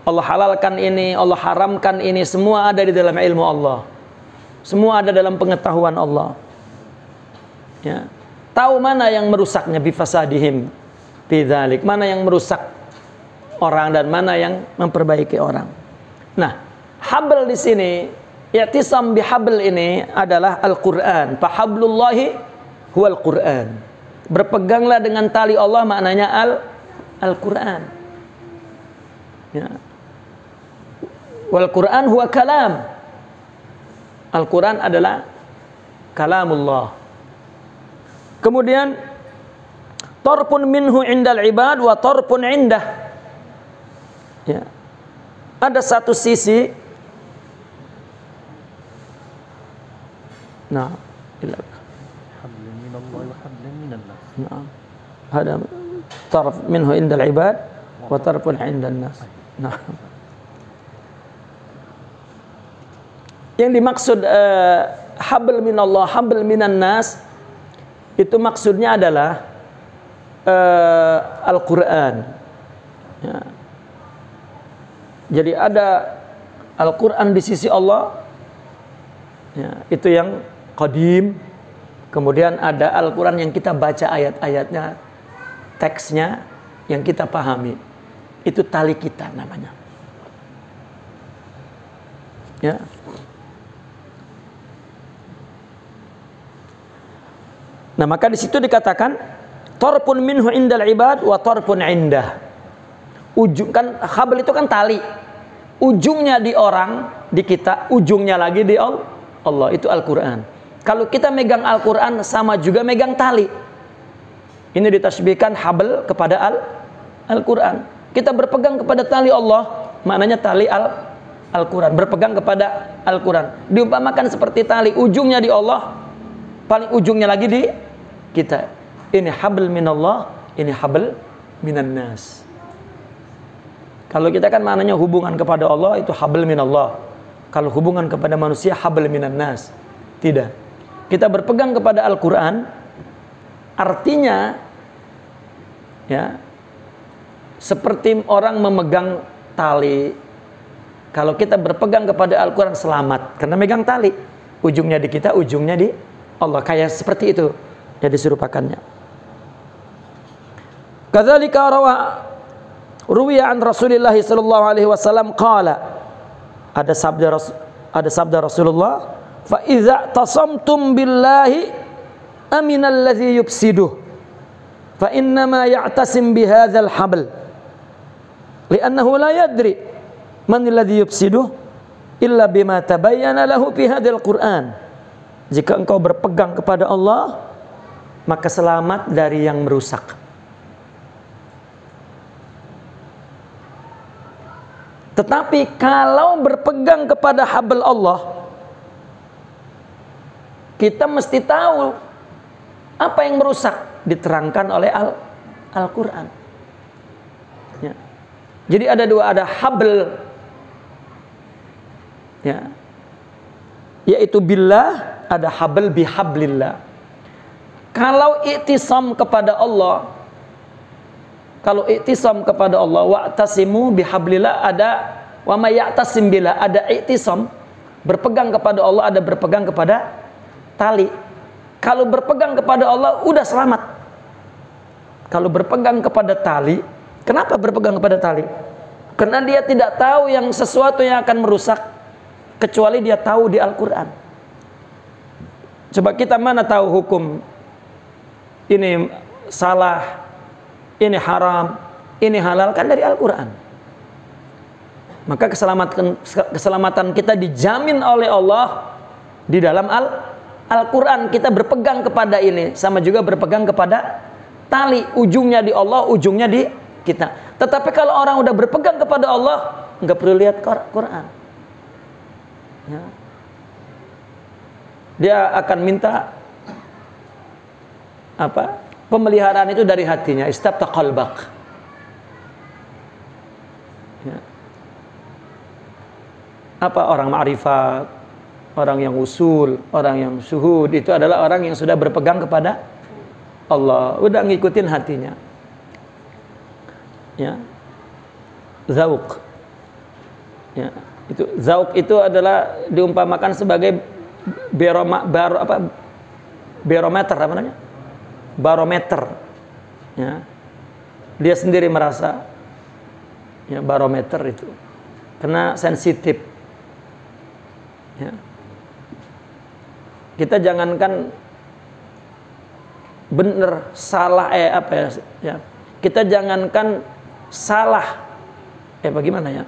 S2: Allah halalkan ini, Allah haramkan ini, semua ada di dalam ilmu Allah. Semua ada dalam pengetahuan Allah. Ya. Tahu mana yang merusaknya, bifasadihim bidzalik, mana yang merusak orang dan mana yang memperbaiki orang. Nah, habl di sini, i'tisam bihabl ini adalah Al-Qur'an. Fa hablullahi huwal Qur'an. Berpeganglah dengan tali Allah, maknanya Al-Qur'an. Ya. Wal Qur'an huwa kalam. Al-Qur'an adalah kalamullah. Kemudian tarpun minhu indal ibad wa tarpun indah. Ya. Ada satu sisi, nah,
S3: hablum minallah wa hablum minan nas.
S2: Nah, ada taraf minhu indal ibad wa tarfun indan nas. Nah. Yang dimaksud habl minallah, habl minan nas, itu maksudnya adalah Al-Qur'an. Ya. Jadi ada Al-Quran di sisi Allah, ya, itu yang qadim. Kemudian ada Al-Quran yang kita baca ayat-ayatnya, teksnya yang kita pahami. Itu tali kita namanya. Ya. Nah, maka di situ dikatakan tarpun minhu indal ibad wa tarpun indah. Ujung kan habl itu kan tali, ujungnya di orang, di kita, ujungnya lagi di Allah. Itu Al-Quran. Kalau kita megang Al-Quran sama juga megang tali. Ini ditasbihkan habl kepada Al-Quran. Kita berpegang kepada tali Allah, maknanya tali Al-Quran. Berpegang kepada Al-Quran. Diumpamakan seperti tali, ujungnya di Allah, paling ujungnya lagi di kita. Ini habl minallah, ini habl minan nas. Kalau kita kan maknanya hubungan kepada Allah itu habl minallah. Kalau hubungan kepada manusia habl minan nas. Tidak. Kita berpegang kepada Al-Quran, artinya ya seperti orang memegang tali. Kalau kita berpegang kepada Al-Quran selamat, karena megang tali. Ujungnya di kita, ujungnya di Allah. Kayak seperti itu. Jadi serupakannya. Kadzalika ruwiya an Rasulillah sallallahu alaihi wasallam qala, ada sabda Rasulullah, fa idza tasamtum billahi aminal ladzi yufsiduh fa innama ya'tasim bihadzal habl li'annahu la yadri man alladzi yufsiduh illa bima tabayyana lahu fi hadzal Qur'an. Jika engkau berpegang kepada Allah, maka selamat dari yang merusak. Tetapi kalau berpegang kepada habl Allah, kita mesti tahu apa yang merusak, diterangkan oleh Al-Quran. Ya. Jadi ada dua, ada habl, ya, yaitu billah, ada habl bihablillah. Kalau i'tisam kepada Allah, kalau i'tisam kepada Allah, wa'tasimu bihablillah, ada wa may ya'tasim billah, ada i'tisam, berpegang kepada Allah, ada berpegang kepada tali. Kalau berpegang kepada Allah udah selamat. Kalau berpegang kepada tali, kenapa berpegang kepada tali? Karena dia tidak tahu yang sesuatu yang akan merusak kecuali dia tahu di Al-Quran. Coba kita mana tahu hukum ini salah, ini haram, ini halal, kan dari Al-Quran. Maka keselamatan kita dijamin oleh Allah di dalam Al-Quran. Kita berpegang kepada ini, sama juga berpegang kepada tali, ujungnya di Allah, ujungnya di kita. Tetapi kalau orang udah berpegang kepada Allah, nggak perlu lihat Quran, ya. Dia akan minta apa? Pemeliharaan itu dari hatinya. Istabta qalbak, ya. Apa orang ma'rifat, orang yang usul, orang yang syuhud, itu adalah orang yang sudah berpegang kepada Allah, udah ngikutin hatinya, ya. Zauq, ya, itu zauq itu adalah diumpamakan sebagai barometer, apa namanya? Barometer, ya. Dia sendiri merasa, ya, barometer itu karena sensitif, ya. Kita jangankan benar salah, ya. Kita jangankan salah, bagaimana ya?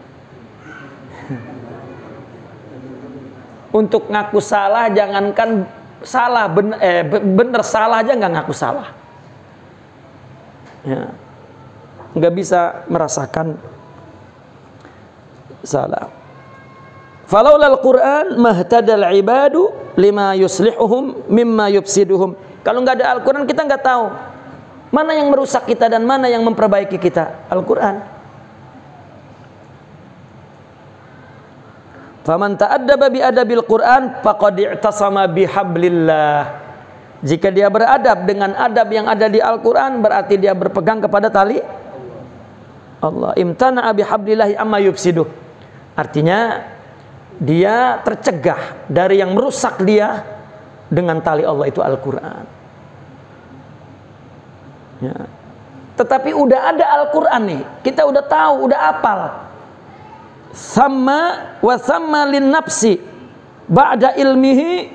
S2: Untuk ngaku salah, jangankan salah, benar salah aja nggak ngaku salah, ya. Nggak bisa merasakan salah. Falaulal Quran mahtadal ibadu lima yuslihuhum mimma yufsiduhum. Kalau nggak ada Al-Quran, kita nggak tahu mana yang merusak kita dan mana yang memperbaiki kita. Al-Quran. Faman ta'addaba bi adabil Quran faqad i'tasama bihablillah. Jika dia beradab dengan adab yang ada di Al-Quran, berarti dia berpegang kepada tali Allah. Imtana'a bihablillahi amma yufsiduh. Artinya dia tercegah dari yang merusak dia dengan tali Allah, itu Al-Quran, ya. Tetapi udah ada Al-Quran nih, kita udah tahu, udah apal. Sama wa sama lin nafsi ba'da ilmihi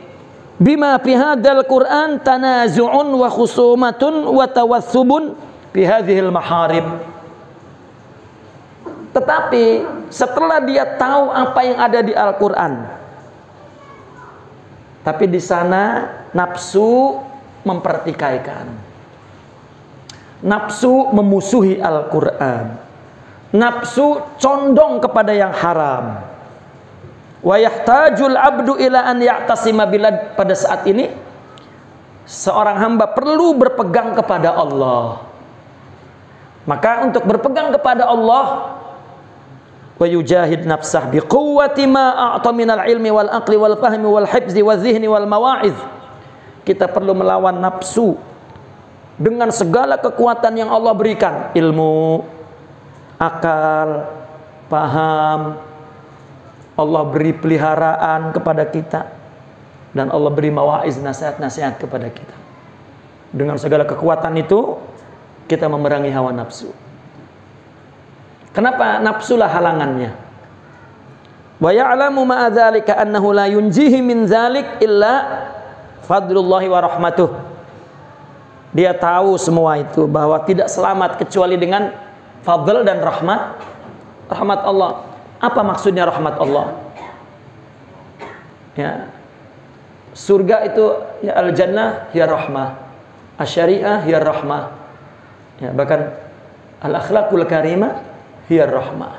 S2: bima fi hadzal Quran tanazu'un wa khusumatun wa tawassubun fi hadhil maharib. Tetapi setelah dia tahu apa yang ada di Al-Quran, tapi di sana nafsu mempertikaikan, nafsu memusuhi Al-Quran, nafsu condong kepada yang haram. Wa yahtajul abdu ila an ya'tasima billah. Pada saat ini seorang hamba perlu berpegang kepada Allah. Maka untuk berpegang kepada Allah, wa yujahid nafsah biquwwati ma a'ta minal ilmi wal aqli wal fahmi wal hifzi wal zihni wal mawa'iz. Kita perlu melawan nafsu dengan segala kekuatan yang Allah berikan, ilmu, akal, paham. Allah beri peliharaan kepada kita, dan Allah beri mawa'iz, nasihat-nasihat kepada kita. Dengan segala kekuatan itu kita memerangi hawa nafsu. Kenapa? Nafsulah halangannya. Wa ya'lamu ma'a dzalika annahu la yunjihi min dzalik illa fadlullahi wa rahmatuh. Dia tahu semua itu, bahwa tidak selamat kecuali dengan fadl dan rahmat Allah. Apa maksudnya rahmat Allah? Ya. Surga itu, ya, al-jannah hiya rahmah, asy-syari'ah hiya rahmah. Ya, bahkan al-akhlaqul karimah hiya rahmah.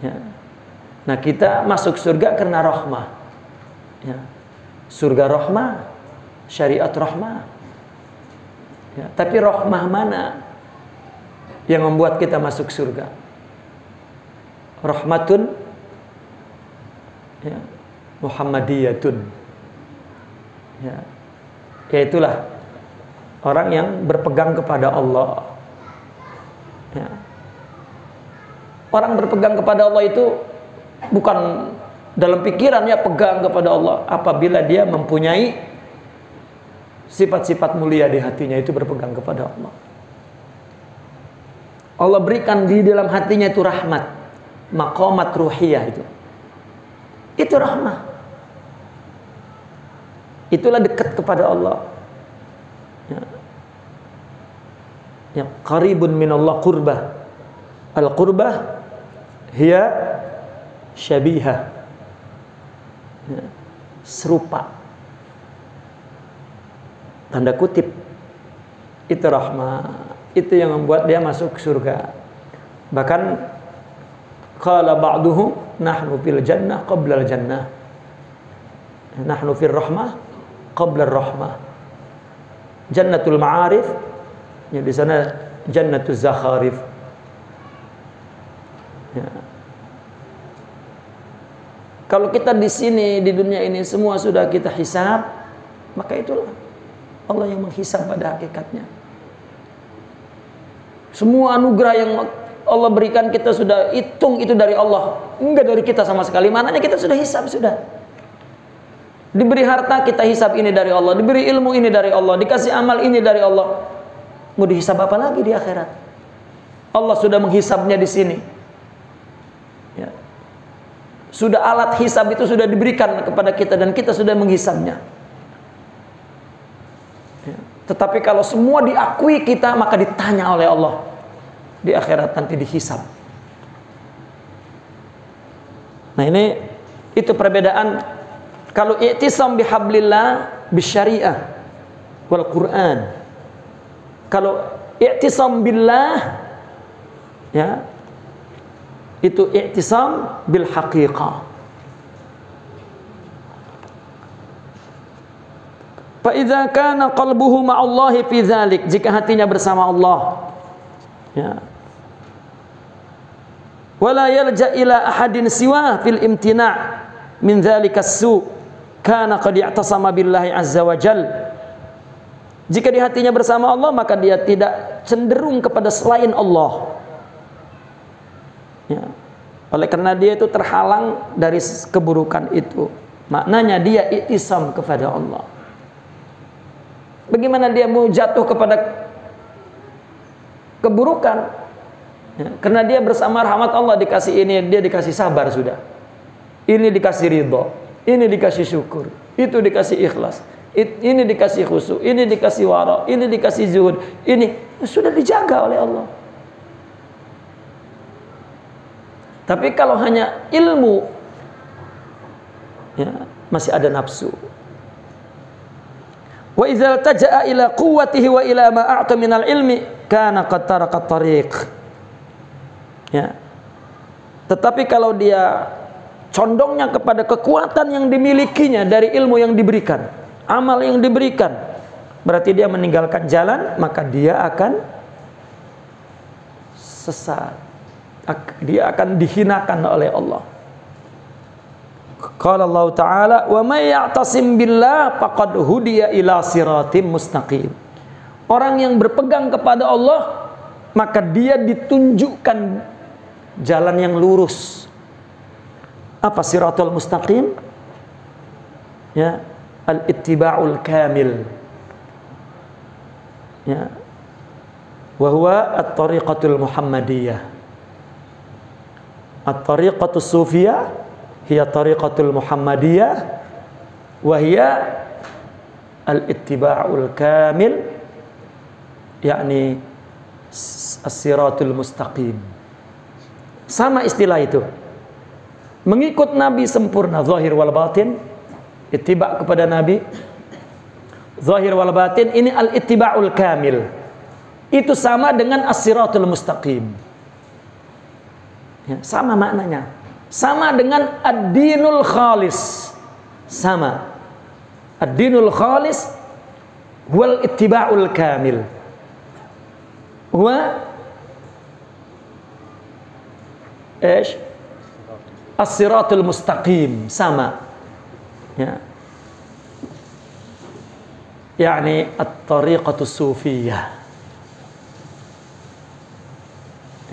S2: Ya. Nah, kita masuk surga karena rahmah. Ya. Surga rahmah, syariat rahmah. Ya. Tapi rahmah mana yang membuat kita masuk surga? Rahmatun, ya, Muhammadiyatun. Ya. Yaitulah orang yang berpegang kepada Allah. Ya. Orang berpegang kepada Allah itu bukan dalam pikirannya pegang kepada Allah, apabila dia mempunyai sifat-sifat mulia di hatinya, itu berpegang kepada Allah. Allah berikan di dalam hatinya itu rahmat, maqamat ruhiyah itu rahmah. Itulah dekat kepada Allah. Ya. Ya, qaribun minallah qurbah. Al-qurbah hiya syabihah. Ya, serupa. Tanda kutip. Itu rahmah. Itu yang membuat dia masuk surga. Bahkan qala ba'duhum nahnu fil jannah qabla al jannah. Nahnu fil rahmah qabla ar-rahmah. Jannatul ma'arif, ya, di sana jannatul zakharif. Ya. Kalau kita di sini di dunia ini semua sudah kita hisab, maka itulah Allah yang menghisab pada hakikatnya. Semua anugerah yang Allah berikan kita sudah hitung, itu dari Allah, enggak dari kita sama sekali. Maknanya kita sudah hisab sudah. Diberi harta kita hisab ini dari Allah, diberi ilmu ini dari Allah, dikasih amal ini dari Allah. Mau dihisab apa lagi di akhirat? Allah sudah menghisabnya di sini. Ya. Sudah alat hisab itu sudah diberikan kepada kita dan kita sudah menghisabnya. Ya. Tetapi kalau semua diakui kita, maka ditanya oleh Allah di akhirat, nanti dihisab. Nah, ini itu perbedaan. Kalau i'tisam bihablillah bisyariah wal Quran. Kalau i'tisam billah, ya, itu i'tisam bil haqiqah. Fa idza kana qalbuhu ma'allahi fi dzalik, jika hatinya bersama Allah, ya, wala yalja ila ahadin siwa fil imtina' min dzalika as-su' kana qad i'tasama billahi azza wa jal. Jika di hatinya bersama Allah, maka dia tidak cenderung kepada selain Allah. Ya. Oleh karena dia itu terhalang dari keburukan itu. Maknanya dia i'tisam kepada Allah. Bagaimana dia mau jatuh kepada keburukan? Ya. Karena dia bersama rahmat Allah, dikasih ini, dia dikasih sabar sudah. Ini dikasih ridho, ini dikasih syukur, itu dikasih ikhlas, ini dikasih khusyuk, ini dikasih wara, ini dikasih zuhud, ini sudah dijaga oleh Allah. Tapi kalau hanya ilmu, ya, masih ada nafsu. Wa idza taja'a ila quwwatihi wa ila ma a'ta minal ilmi kana qad taraka at-tariq. Ya. Tetapi kalau dia condongnya kepada kekuatan yang dimilikinya dari ilmu yang diberikan, amal yang diberikan, berarti dia meninggalkan jalan, maka dia akan sesat. Dia akan dihinakan oleh Allah. Qala Allah Ta'ala, "Wa may ya'tasim billah faqad hudiya ila siratim mustaqim." Orang yang berpegang kepada Allah, maka dia ditunjukkan jalan yang lurus. Apa siratul mustaqim? Ya, al-ittiba'ul kamil. Ya. Wa huwa at-tariqatul muhammadiyah. At-tariqatus sufiyah hiya tariqatul muhammadiyah wa hiya al-ittiba'ul kamil, yakni as-siratul mustaqim. Sama istilah itu. Mengikut Nabi sempurna, zahir wal batin, ittiba' kepada Nabi, zahir wal batin, ini al-ittiba'ul kamil. Itu sama dengan as-siratul mustaqim. Ya, sama maknanya. Sama dengan ad-dinul khalis. Sama. Ad-dinul khalis wal ittiba'ul kamil. Wa as-siratul mustaqim. Sama. Ya. Yani at-tariqatus sufiyah.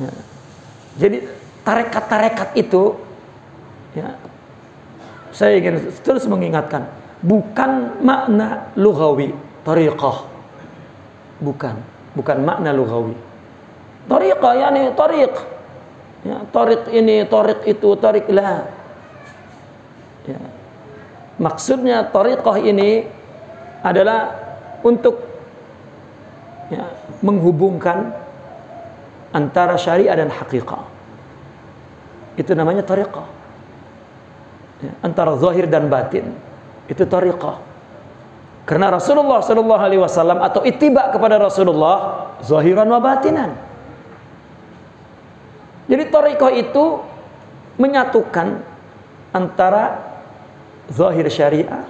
S2: Ya. Jadi tarekat-tarekat itu, ya, saya ingin terus mengingatkan, bukan makna lughawi tariqah, bukan makna lughawi. Tariqah yani tariq, ya, tariq ini, tariq itu, tariq lah. Ya. Maksudnya tariqah ini adalah untuk, ya, menghubungkan antara syariah dan haqiqah. Itu namanya tariqah. Ya, antara zahir dan batin. Itu tariqah. Karena Rasulullah sallallahu alaihi wasallam atau ittiba kepada Rasulullah zahiran wa batinan. Jadi tariqah itu menyatukan antara zahir syariah,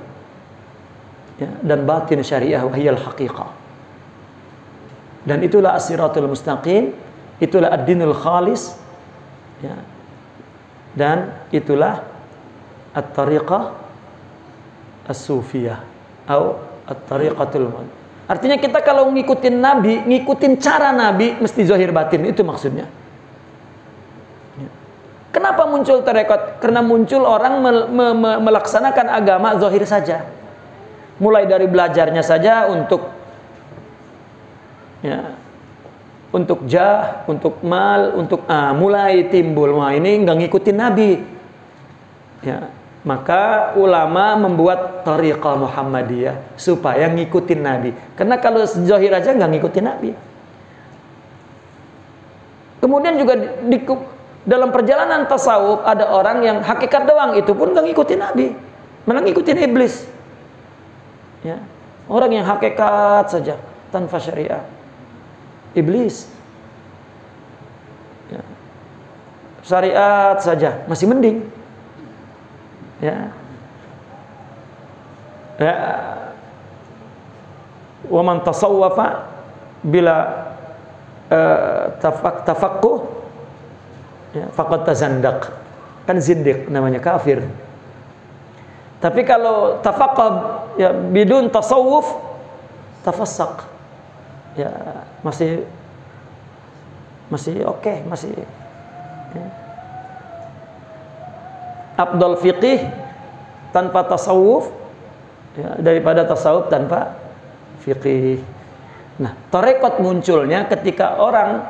S2: ya, dan batin syariah, wahiyal haqiqah. Dan itulah as-siratul mustaqim, itulah ad-dinul khalis, ya, dan itulah at-tariqah as-sufiyah atau at-tariqatul. Artinya kita kalau ngikutin Nabi, ngikutin cara Nabi, mesti zahir batin, itu maksudnya. Ya. Kenapa muncul tarekat? Karena muncul orang melaksanakan agama zahir saja. Mulai dari belajarnya saja untuk, ya, untuk jah, untuk mal, untuk mulai timbul, wah ini nggak ngikutin Nabi. Ya, maka ulama membuat tariqah Muhammadiyah supaya ngikutin Nabi. Karena kalau zahir aja nggak ngikutin Nabi. Kemudian juga dalam perjalanan tasawuf ada orang yang hakikat doang, itu pun nggak ngikutin Nabi, malah ngikutin iblis. Ya, orang yang hakikat saja tanpa syariah, iblis. Ya. Syariat saja masih mending. Ya. Ya. Wa man tasawwafa bila tafaqquh, ya, faqad tazandaq. Kan zindiq namanya, kafir. Tapi kalau tafaqqah, ya, bidun tasawuf, tafassaq. Ya, masih oke, masih, ya. Afdal fiqih tanpa tasawuf, ya, daripada tasawuf tanpa fiqih. Nah, tarekat munculnya ketika orang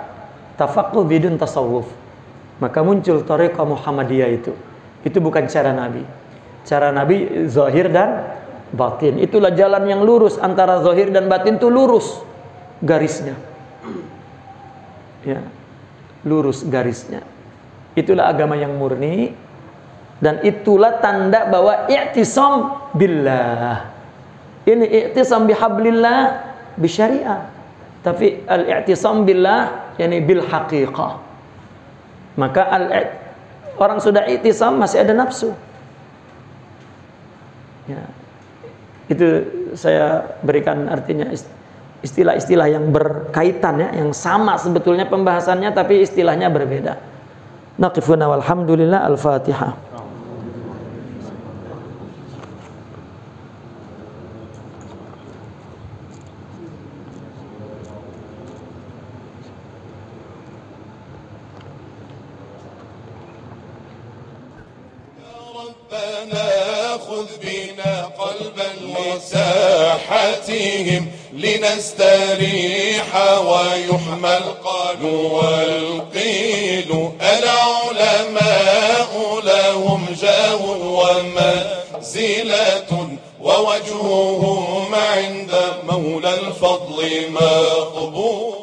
S2: tafaqquh bidun tasawuf, maka muncul tarekat Muhammadiyah itu. Itu bukan cara Nabi. Cara Nabi zahir dan batin. Itulah jalan yang lurus, antara zahir dan batin itu lurus garisnya. Ya, lurus garisnya. Itulah agama yang murni, dan itulah tanda bahwa i'tisam billah. Ini i'tisam bihablillah bisyariah. Tapi al-i'tisam billah yani bil haqiqah. Maka orang sudah i'tisam masih ada nafsu. Ya. Itu saya berikan artinya istilah-istilah yang berkaitan, ya, yang sama sebetulnya pembahasannya tapi istilahnya berbeda. Naqifuna walhamdulillah. Al-Fatihah.
S1: خذ بنا قلبا لساحتهم لنستريح ويحمى القال والقيل. العلماء لهم جاه ومنزلة ووجههم عند مولى الفضل مقبول.